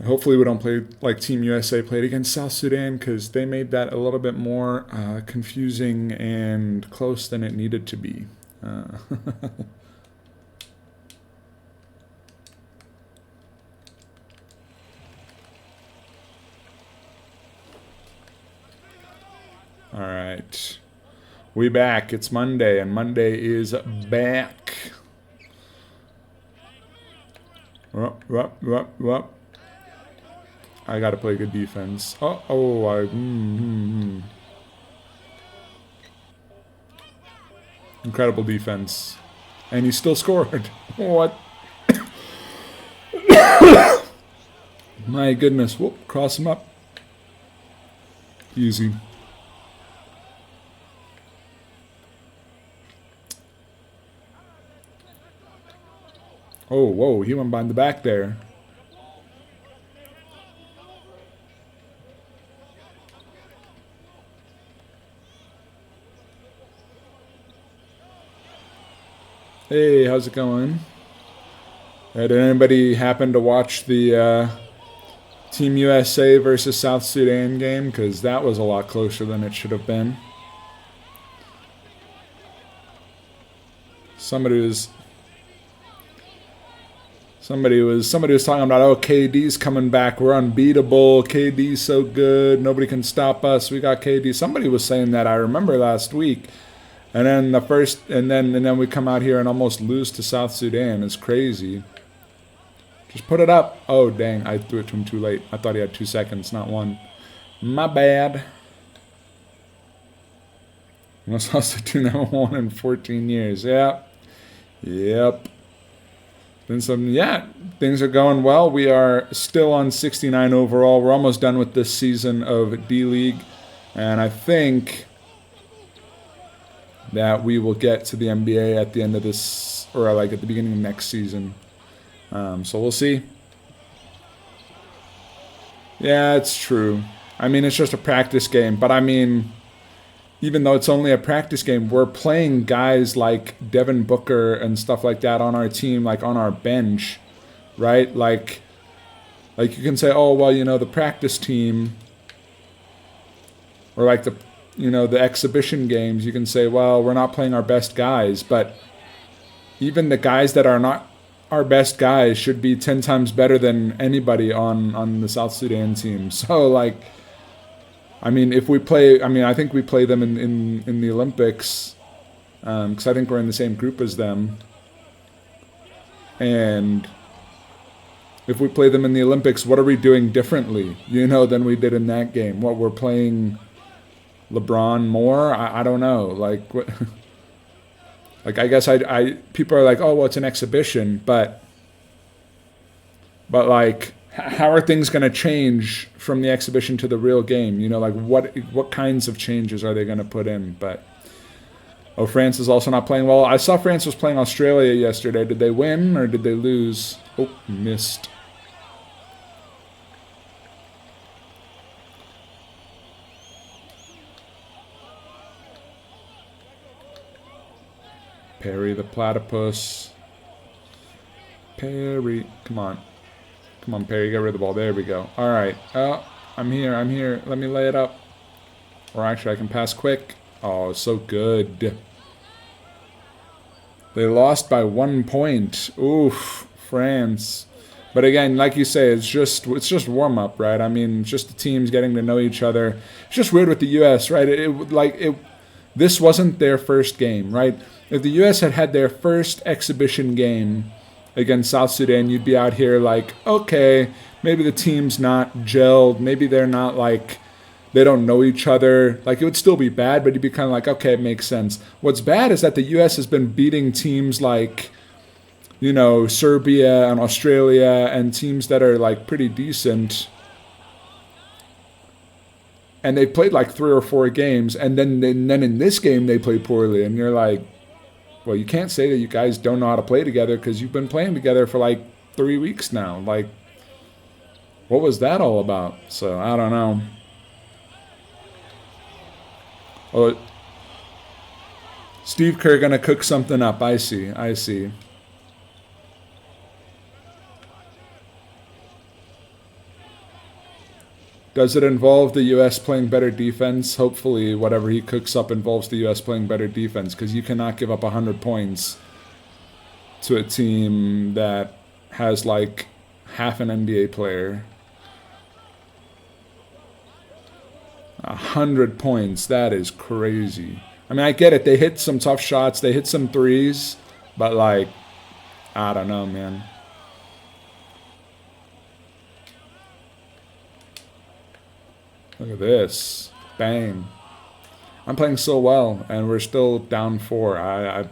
Hopefully we don't play like Team USA played against South Sudan because they made that a little bit more confusing and close than it needed to be. All right. We back. It's Monday, and Monday is back. I gotta play good defense. Incredible defense. And he still scored. What? My goodness. Whoop, cross him up. Easy. Oh, whoa, he went behind the back there. Hey, how's it going? Did anybody happen to watch the Team USA versus South Sudan game? Because that was a lot closer than it should have been. Somebody was talking about, oh, KD's coming back. We're unbeatable. KD's so good. Nobody can stop us. We got KD. Somebody was saying that. I remember last week. And then we come out here and almost lose to South Sudan. It's crazy. Just put it up. Oh, dang. I threw it to him too late. I thought he had 2 seconds, not one. My bad. Most lost to 2-1 in 14 years. Yep. Then things are going well. We are still on 69 overall. We're almost done with this season of D-League. And I think that we will get to the NBA at the end of this, or like at the beginning of next season. So we'll see. Yeah, it's true. I mean, it's just a practice game. But I mean, even though it's only a practice game, we're playing guys like Devin Booker and stuff like that on our team, like on our bench, right? Like you can say, oh, well, the practice team, or like the exhibition games, you can say, well, we're not playing our best guys, but even the guys that are not our best guys should be 10 times better than anybody on the South Sudan team. So, like, I mean, I think we play them in the Olympics, because I think we're in the same group as them. And if we play them in the Olympics, what are we doing differently, than we did in that game? What, we're playing LeBron more? I don't know. Like, what? Like, I guess people are like, oh, well, it's an exhibition, but like, how are things going to change from the exhibition to the real game? Like, what kinds of changes are they going to put in? But France is also not playing well. I saw France was playing Australia yesterday. Did they win or did they lose? Oh, missed. Perry the platypus. Perry. Come on, Perry, get rid of the ball. There we go. All right. Oh, I'm here. Let me lay it up. Or actually, I can pass quick. Oh, so good. They lost by 1 point. Oof, France. But again, like you say, it's just warm up, right? I mean, just the teams getting to know each other. It's just weird with the U.S., right? This wasn't their first game, right? If the U.S. had their first exhibition game against South Sudan, you'd be out here like, okay, maybe the team's not gelled. Maybe they're not like, they don't know each other. Like, it would still be bad, but you'd be kind of like, okay, it makes sense. What's bad is that the U.S. has been beating teams like, Serbia and Australia and teams that are like pretty decent. And they played like 3 or 4 games, and then in this game they play poorly, and you're like, well, you can't say that you guys don't know how to play together because you've been playing together for like 3 weeks now. Like, what was that all about? So I don't know. Oh, Steve Kerr gonna cook something up. I see. Does it involve the U.S. playing better defense? Hopefully, whatever he cooks up involves the U.S. playing better defense, because you cannot give up 100 points to a team that has like half an NBA player. 100 points, that is crazy. I mean, I get it. They hit some tough shots. They hit some threes. But, like, I don't know, man. Look at this. Bang. I'm playing so well, and we're still down 4.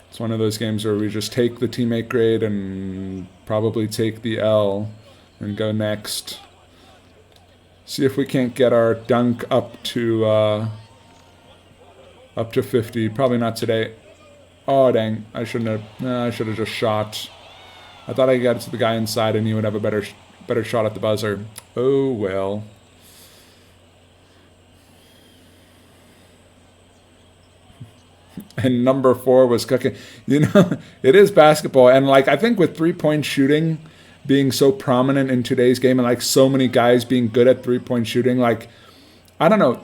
It's one of those games where we just take the teammate grade and probably take the L and go next. See if we can't get our dunk up to 50. Probably not today. Oh dang! I shouldn't have. I should have just shot. I thought I got it to the guy inside and he would have a better shot at the buzzer. Oh well. And number 4 was cooking. You know, it is basketball, and like I think with 3-point shooting being so prominent in today's game, and like so many guys being good at 3-point shooting, like I don't know,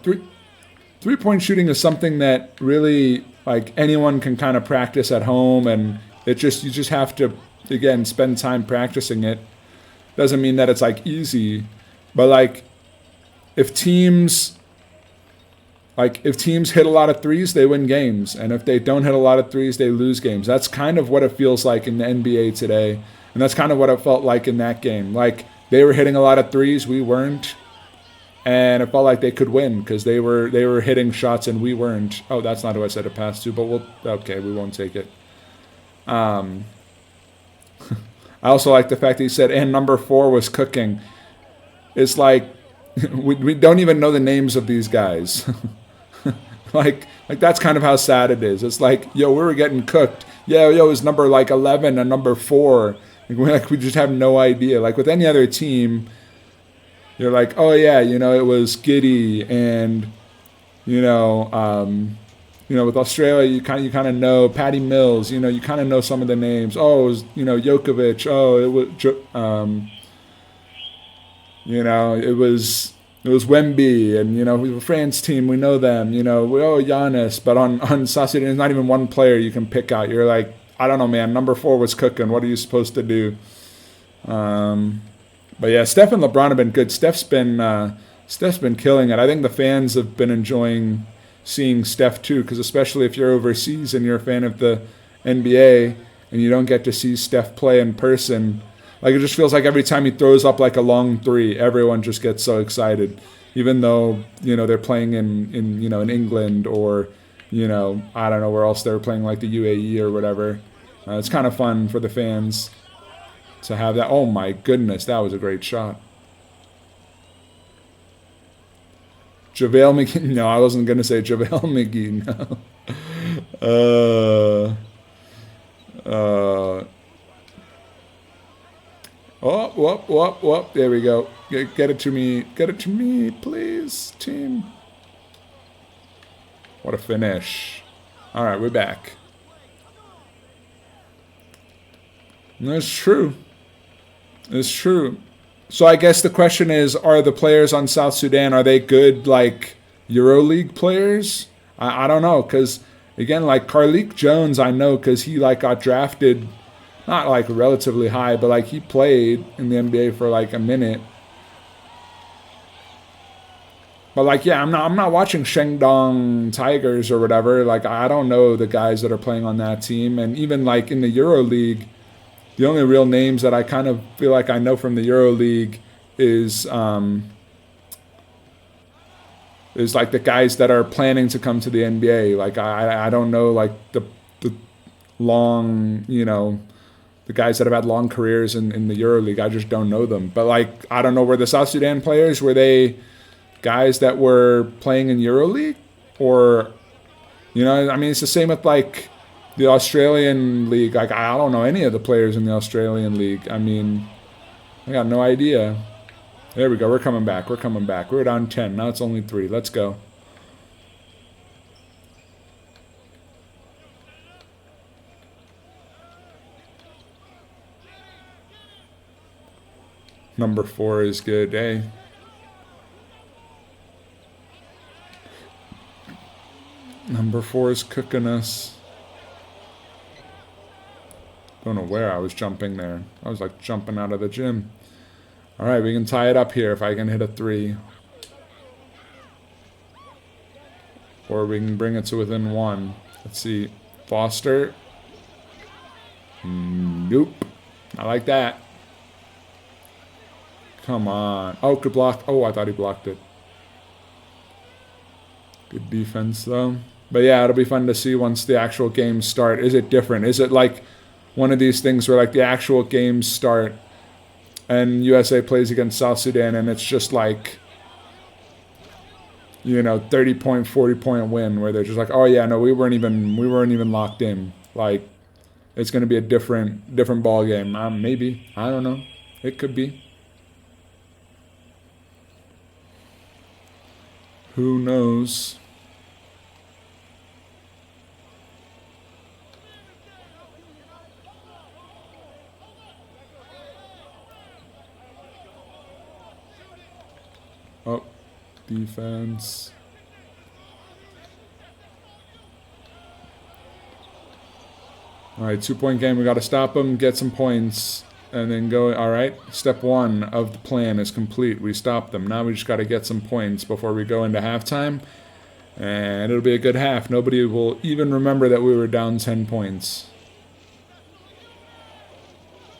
three-point shooting is something that really like anyone can kind of practice at home, and you just have to again spend time practicing it. Doesn't mean that it's like easy, but like if teams hit a lot of threes, they win games, and if they don't hit a lot of threes, they lose games. That's kind of what it feels like in the NBA today. And that's kind of what it felt like in that game. Like, they were hitting a lot of threes, we weren't. And it felt like they could win because they were hitting shots and we weren't. Oh, that's not who I said to pass to, but we won't take it. I also like the fact that he said, and number 4 was cooking. It's like, we don't even know the names of these guys. like that's kind of how sad it is. It's like, yo, we were getting cooked. Yeah, yo, it was number like 11 and number 4. We just have no idea. Like with any other team, you're like, oh yeah, you know, it was Giddy, and you know, with Australia, you kind of know Patty Mills. You know, you kind of know some of the names. Oh, it was, you know, Djokovic. Oh, it was, it was Wemby, and you know, we have a France team. We know them. You know, Giannis. But on Saturday, there's not even one player you can pick out. You're like, I don't know, man. Number 4 was cooking. What are you supposed to do? But yeah, Steph and LeBron have been good. Steph's been killing it. I think the fans have been enjoying seeing Steph too, because especially if you're overseas and you're a fan of the NBA and you don't get to see Steph play in person, like it just feels like every time he throws up like a long 3, everyone just gets so excited, even though you know they're playing in England or you know I don't know where else they're playing, like the UAE or whatever. It's kind of fun for the fans to have that. Oh my goodness, that was a great shot. JaVale McGee. No, I wasn't going to say JaVale McGee. No. Whoop. There we go. Get it to me. Get it to me, please, team. What a finish. All right, we're back. That's true. It's true. So I guess the question is, are the players on South Sudan, are they good, like, EuroLeague players? I don't know, because, again, like, Carlik Jones, I know, because he, like, got drafted, not, like, relatively high, but, like, he played in the NBA for, like, a minute. But, like, yeah, I'm not watching Shandong Tigers or whatever. Like, I don't know the guys that are playing on that team. And even, like, in the EuroLeague, the only real names that I kind of feel like I know from the EuroLeague is like the guys that are planning to come to the NBA. Like I don't know like the long, you know, the guys that have had long careers in the EuroLeague. I just don't know them. But like I don't know, were the South Sudan players, were they guys that were playing in EuroLeague? Or, you know, I mean, it's the same with like the Australian League. Like I don't know any of the players in the Australian League. I mean, I got no idea. There we go. We're coming back. We're down 10. Now it's only 3. Let's go. Number 4 is good, eh? Number 4 is cooking us. Don't know where I was jumping there. I was like jumping out of the gym. All right, we can tie it up here if I can hit a 3. Or we can bring it to within 1. Let's see. Foster. Nope. I like that. Come on. Oh, good block. Oh, I thought he blocked it. Good defense, though. But yeah, it'll be fun to see once the actual games start. Is it different? Is it like one of these things where like the actual games start and USA plays against South Sudan and it's just like, you know, 30-point, 40-point win where they're just like, oh yeah, no, we weren't even locked in. Like, it's going to be a different ball game. Maybe. I don't know. It could be. Who knows? Oh, defense. All right, 2-point game. We got to stop them, get some points, and then go. All right, step 1 of the plan is complete. We stopped them. Now we just got to get some points before we go into halftime, and it'll be a good half. Nobody will even remember that we were down 10 points.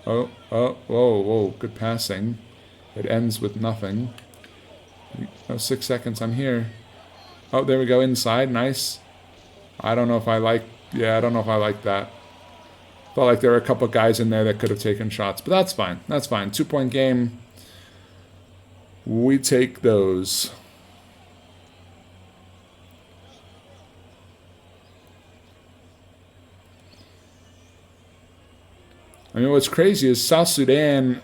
Oh, whoa, good passing. It ends with nothing. Oh, 6 seconds, I'm here. Oh, there we go, inside, nice. I don't know if I like that. Felt like there were a couple guys in there that could have taken shots, but that's fine. 2-point game. We take those. I mean, what's crazy is South Sudan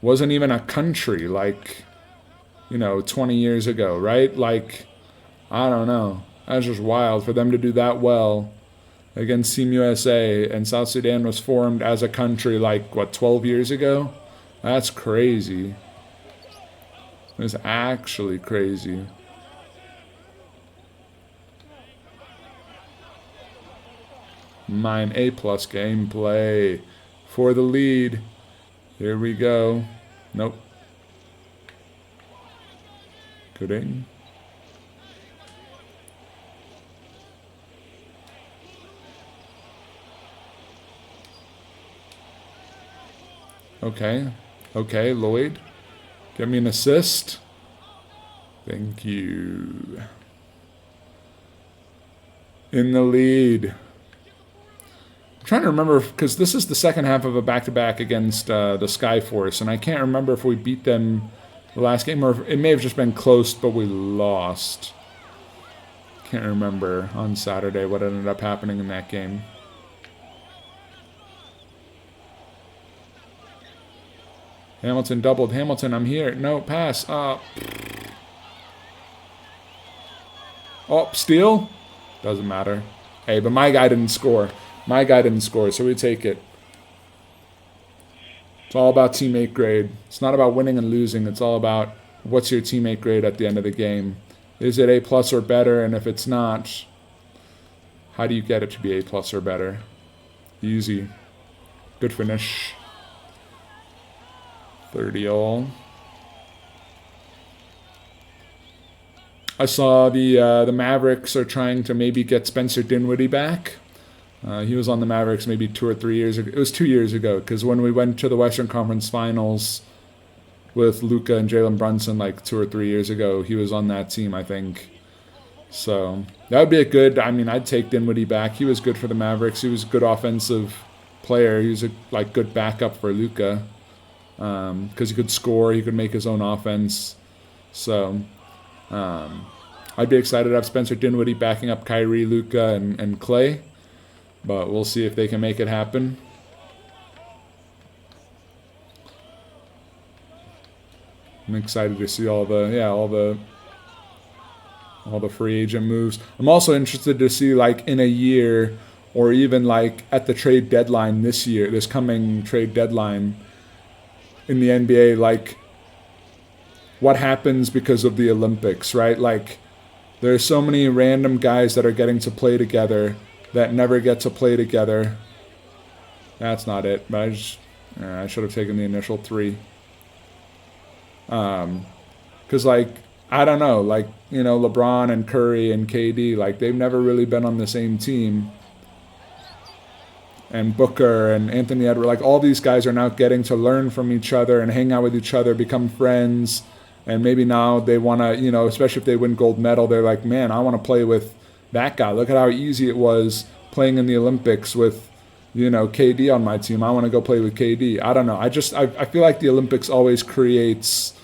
wasn't even a country like, 20 years ago, right? Like, I don't know. That's just wild for them to do that well against Team USA, and South Sudan was formed as a country like, 12 years ago? That's crazy. It's actually crazy. Mine A+ gameplay for the lead. Here we go. Nope. Kidding. Okay, Lloyd. Get me an assist. Thank you. In the lead. I'm trying to remember, because this is the second half of a back-to-back against the Skyforce, and I can't remember if we beat them the last game, or if it may have just been close, but we lost. Can't remember on Saturday what ended up happening in that game. Hamilton doubled. Hamilton, I'm here. No, pass. Oh, steal? Doesn't matter. Hey, but my guy didn't score. So we take it. It's all about teammate grade. It's not about winning and losing. It's all about what's your teammate grade at the end of the game. Is it A+ or better? And if it's not, how do you get it to be A+ or better? Easy. Good finish. 30 all. I saw the Mavericks are trying to maybe get Spencer Dinwiddie back. He was on the Mavericks maybe 2 or 3 years ago. It was 2 years ago, because when we went to the Western Conference Finals with Luka and Jalen Brunson like 2 or 3 years ago, he was on that team, I think. So that would be a good. I mean, I'd take Dinwiddie back. He was good for the Mavericks. He was a good offensive player. He was a good backup for Luka. Because he could score, he could make his own offense. So I'd be excited to have Spencer Dinwiddie backing up Kyrie, Luka, and Clay. But we'll see if they can make it happen. I'm excited to see all the free agent moves. I'm also interested to see, like, in a year, or even like at the trade deadline this year, this coming trade deadline, in the NBA, like what happens because of the Olympics, right? Like there's so many random guys that are getting to play together that never get to play together. That's not it, but I should have taken the initial 3. Because, like, I don't know, like, you know, LeBron and Curry and KD, like, they've never really been on the same team. And Booker and Anthony Edwards, like, all these guys are now getting to learn from each other and hang out with each other, become friends. And maybe now they want to, you know, especially if they win gold medal, they're like, man, I want to play with that guy. Look at how easy it was playing in the Olympics with, you know, KD on my team. I want to go play with KD. I don't know. I feel like the Olympics always creates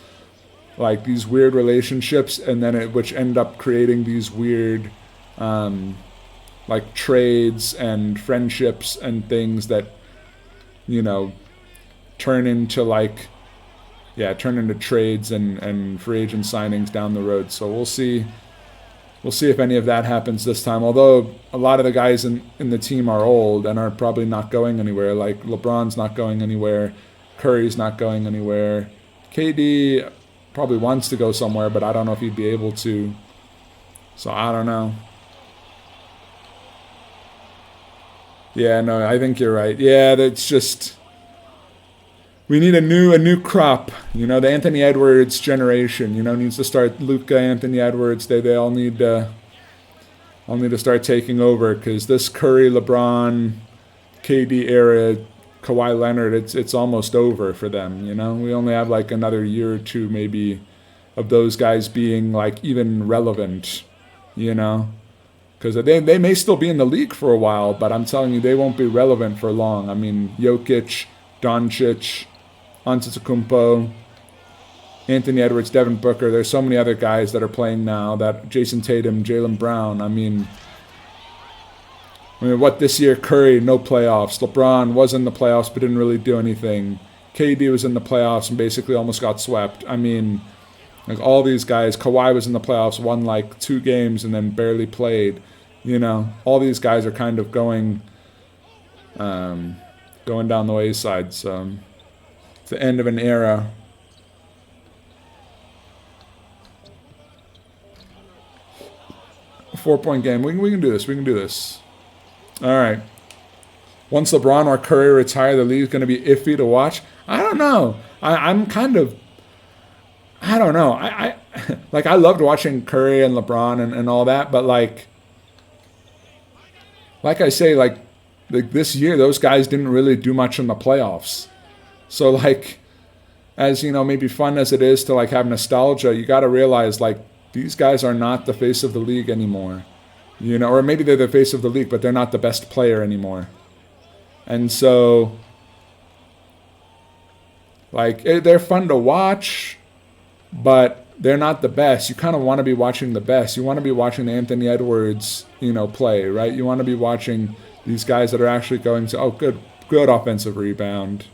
like these weird relationships, and then which end up creating these weird like trades and friendships and things that, you know, turn into trades and free agent signings down the road. So we'll see if any of that happens this time. Although a lot of the guys in the team are old and are probably not going anywhere. Like LeBron's not going anywhere. Curry's not going anywhere. KD probably wants to go somewhere, but I don't know if he'd be able to. So I don't know. Yeah, no, I think you're right. Yeah, that's just, we need a new crop. You know, the Anthony Edwards generation, you know, needs to start. Luka, Anthony Edwards, they all need to start taking over, because this Curry, LeBron, KD era, Kawhi Leonard, it's almost over for them, you know? We only have like another year or two maybe of those guys being like even relevant, you know? Because they may still be in the league for a while, but I'm telling you, they won't be relevant for long. I mean, Jokic, Doncic, Antetokounmpo, Anthony Edwards, Devin Booker. There's so many other guys that are playing now, that Jason Tatum, Jaylen Brown. I mean, what this year? Curry, no playoffs. LeBron was in the playoffs but didn't really do anything. KD was in the playoffs and basically almost got swept. I mean, like all these guys. Kawhi was in the playoffs, won like 2 games and then barely played. You know, all these guys are kind of going down the wayside. So it's the end of an era. A 4-point game. We can do this. We can do this. All right. Once LeBron or Curry retire, the league's going to be iffy to watch. I don't know. I'm kind of, I don't know. I like, I loved watching Curry and LeBron and all that, but like I say, like this year, those guys didn't really do much in the playoffs. So like, as you know, maybe fun as it is to like have nostalgia, you got to realize like these guys are not the face of the league anymore. You know, or maybe they're the face of the league, but they're not the best player anymore. And so, like, they're fun to watch, but they're not the best. You kind of want to be watching the best. You want to be watching the Anthony Edwards, you know, play, right? You want to be watching these guys that are actually going to, good offensive rebound.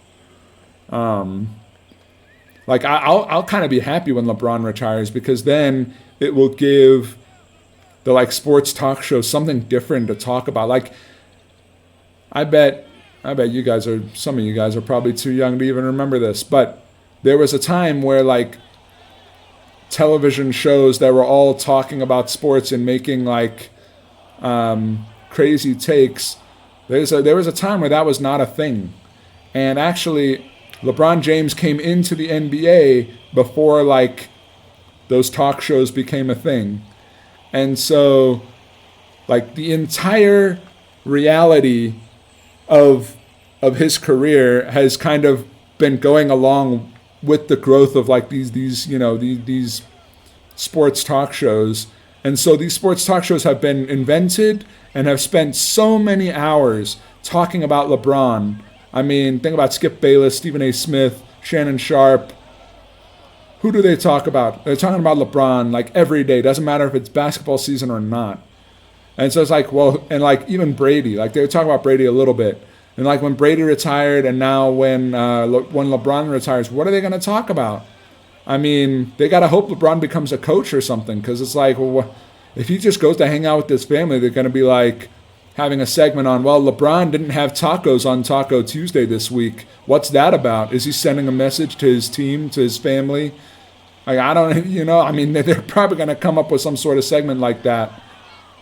Like, I'll kind of be happy when LeBron retires, because then it will give the like sports talk shows something different to talk about. Like, I bet you guys some of you guys are probably too young to even remember this, but there was a time where like television shows that were all talking about sports and making like crazy takes. There was a time where that was not a thing, and actually LeBron James came into the NBA before like those talk shows became a thing. And so, like, the entire reality of his career has kind of been going along with the growth of like these you know, these sports talk shows. And so these sports talk shows have been invented and have spent so many hours talking about LeBron. I mean, think about Skip Bayless, Stephen A. Smith, Shannon Sharp. Who do they talk about? They're talking about LeBron like every day. Doesn't matter if it's basketball season or not. And so it's like, well, and like even Brady, like they were talking about Brady a little bit. And like when Brady retired, and now when LeBron retires, what are they going to talk about? I mean, they got to hope LeBron becomes a coach or something, because it's like, well, if he just goes to hang out with his family, they're going to be like, having a segment on, well, LeBron didn't have tacos on Taco Tuesday this week. What's that about? Is he sending a message to his team, to his family? Like, I don't, I mean, they're probably going to come up with some sort of segment like that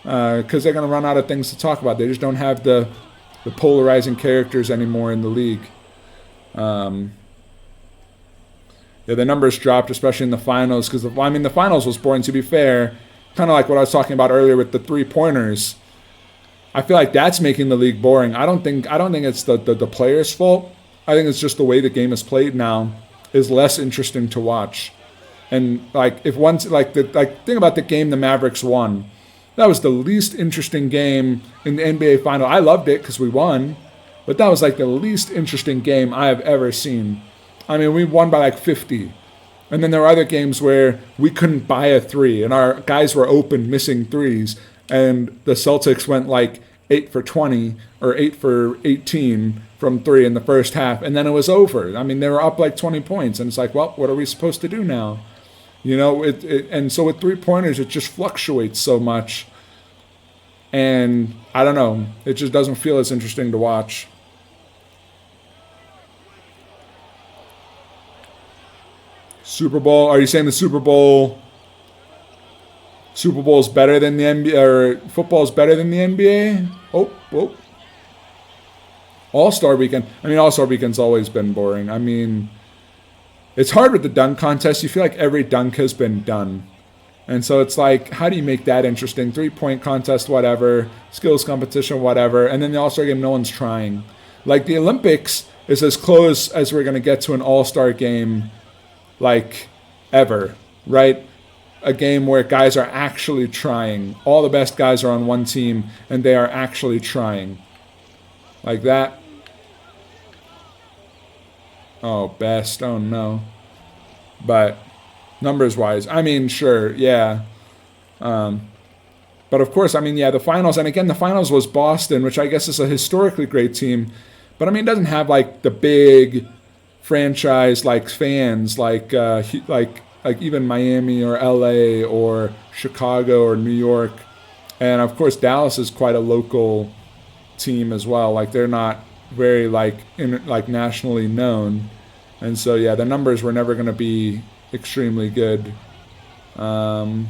because they're going to run out of things to talk about. They just don't have the polarizing characters anymore in the league. Yeah, the numbers dropped, especially in the finals, because the finals was boring. To be fair, kind of like what I was talking about earlier with the 3-pointers. I feel like that's making the league boring. I don't think it's the players' fault. I think it's just the way the game is played now is less interesting to watch. And like if once think about the game the Mavericks won, that was the least interesting game in the NBA final. I loved it because we won, but that was like the least interesting game I have ever seen. I mean, we won by like 50. And then there were other games where we couldn't buy a 3 and our guys were open missing 3s. And the Celtics went like 8 for 20 or 8 for 18 from 3 in the first half. And then it was over. I mean, they were up like 20 points. And it's like, well, what are we supposed to do now? And so with 3-pointers, it just fluctuates so much. And I don't know. It just doesn't feel as interesting to watch. Super Bowl? Are you saying the Super Bowl is better than the NBA, or football is better than the NBA? Oh. All-Star Weekend. I mean, All-Star Weekend's always been boring. I mean, it's hard with the dunk contest. You feel like every dunk has been done. And so it's like, how do you make that interesting? 3-point contest, whatever. Skills competition, whatever. And then the All-Star game, no one's trying. Like the Olympics is as close as we're going to get to an All-Star game like ever, right? A game where guys are actually trying. All the best guys are on one team and they are actually trying. Like that. Oh, best. Oh, no. But numbers-wise, I mean, sure, yeah. But of course, I mean, yeah, the finals. And again, the finals was Boston, which I guess is a historically great team. But I mean, it doesn't have like the big franchise like fans like even Miami or LA or Chicago or New York. And of course Dallas is quite a local team as well. Like they're not very like nationally known. And so yeah, the numbers were never going to be extremely good. We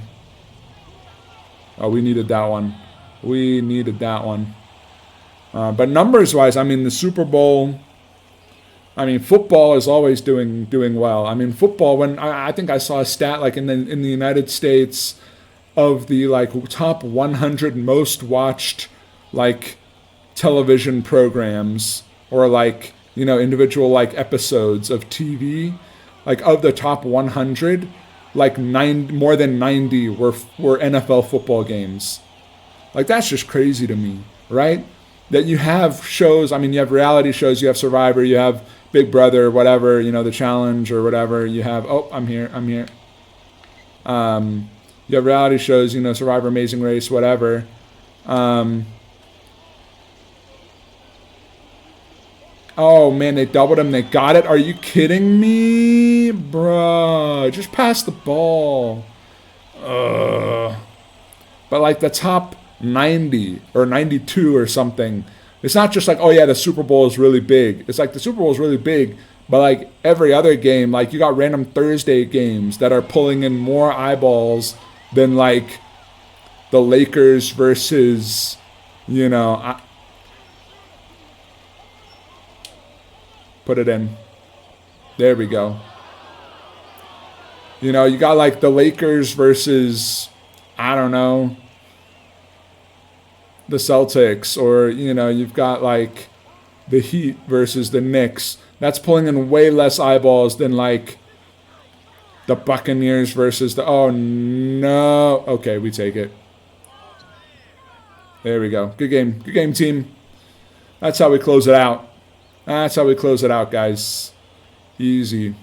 needed that one. But numbers wise, I mean the Super Bowl, I mean, football is always doing well. I mean, football. When I think I saw a stat like in the United States of the like top 100 most watched like television programs or like individual like episodes of TV, like of the top 100, like more than 90 were NFL football games. Like that's just crazy to me, right? That you have shows. I mean, you have reality shows. You have Survivor. You have Big Brother, whatever, the Challenge or whatever. You have, I'm here. You have reality shows, Survivor, Amazing Race, whatever. Oh, man, they doubled him. They got it. Are you kidding me? Bruh, just pass the ball. But like the top 90 or 92 or something, it's not just like, oh yeah, the Super Bowl is really big. It's like the Super Bowl is really big, but like every other game, like you got random Thursday games that are pulling in more eyeballs than like the Lakers versus, put it in. There we go. You got like the Lakers versus, I don't know, the Celtics, or you've got like the Heat versus the Knicks. That's pulling in way less eyeballs than like the Buccaneers versus the, oh no, okay, we take it. There we go. Good game, team. That's how we close it out, guys. Easy.